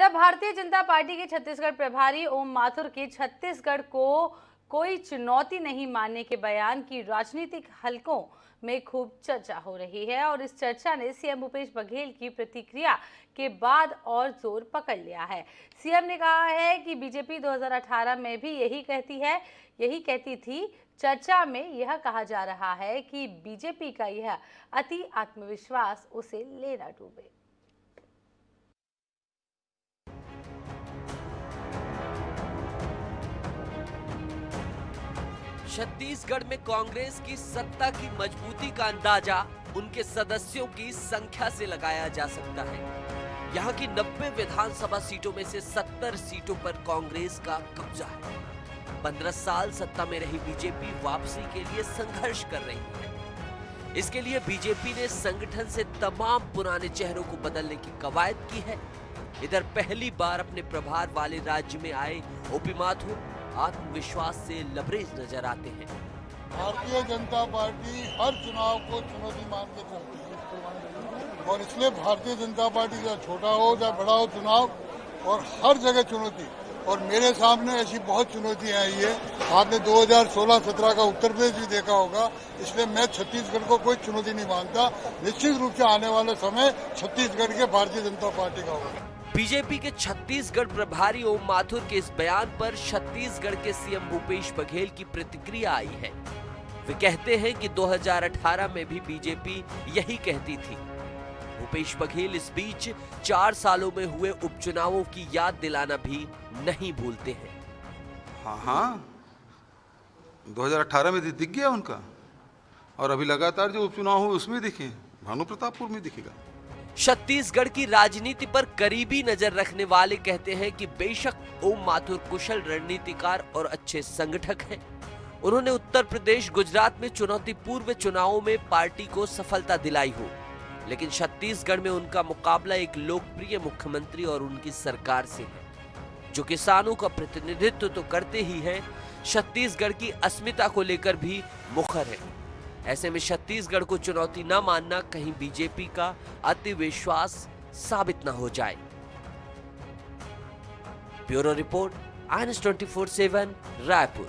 इधर भारतीय जनता पार्टी के छत्तीसगढ़ प्रभारी ओम माथुर के छत्तीसगढ़ को कोई चुनौती नहीं मानने के बयान की राजनीतिक हलकों में खूब चर्चा हो रही है और इस चर्चा ने सीएम भूपेश बघेल की प्रतिक्रिया के बाद और जोर पकड़ लिया है। सीएम ने कहा है कि बीजेपी 2018 में भी यही कहती थी। चर्चा में यह कहा जा रहा है कि बीजेपी का यह अति आत्मविश्वास उसे ले न डूबे। छत्तीसगढ़ में कांग्रेस की सत्ता की मजबूती का अंदाजा उनके सदस्यों की संख्या से लगाया जा सकता है। यहाँ की 90 विधानसभा सीटों में से 70 सीटों पर कांग्रेस का कब्जा है। 15 साल सत्ता में रही बीजेपी वापसी के लिए संघर्ष कर रही है। इसके लिए बीजेपी ने संगठन से तमाम पुराने चेहरों को बदलने की कवायद की है। इधर पहली बार अपने प्रभार वाले राज्य में आए ओपी माथुर आत्मविश्वास से लबरेज नजर आते हैं। भारतीय जनता पार्टी हर चुनाव को चुनौती मान के चलती है और इसलिए भारतीय जनता पार्टी चाहे छोटा हो चाहे बड़ा हो चुनाव और हर जगह चुनौती। और मेरे सामने ऐसी बहुत चुनौतियां आई है। आपने 2016-17 का उत्तर प्रदेश भी देखा होगा। इसलिए मैं छत्तीसगढ़ को कोई चुनौती नहीं मानता। निश्चित रूप से आने वाला समय छत्तीसगढ़ के भारतीय जनता पार्टी का होगा। बीजेपी के छत्तीसगढ़ प्रभारी ओम माथुर के इस बयान पर छत्तीसगढ़ के सीएम भूपेश बघेल की प्रतिक्रिया आई है। वे कहते हैं कि 2018 में भी बीजेपी यही कहती थी। भूपेश बघेल इस बीच 4 सालों में हुए उपचुनावों की याद दिलाना भी नहीं भूलते हैं। हाँ, 2018 में दिख गया उनका और अभी लगातार जो उपचुनाव हुए उसमें दिखे, भानु प्रतापपुर में दिखेगा। छत्तीसगढ़ की राजनीति पर करीबी नजर रखने वाले कहते हैं कि बेशक ओम माथुर कुशल रणनीतिकार और अच्छे संगठक हैं। उन्होंने उत्तर प्रदेश, गुजरात में चुनौतीपूर्ण चुनावों में पार्टी को सफलता दिलाई हो, लेकिन छत्तीसगढ़ में उनका मुकाबला एक लोकप्रिय मुख्यमंत्री और उनकी सरकार से है, जो किसानों का प्रतिनिधित्व तो करते ही हैं, छत्तीसगढ़ की अस्मिता को लेकर भी मुखर है। ऐसे में छत्तीसगढ़ को चुनौती न मानना कहीं बीजेपी का अति विश्वास साबित न हो जाए। Bureau report, IANS 24/7 Raipur.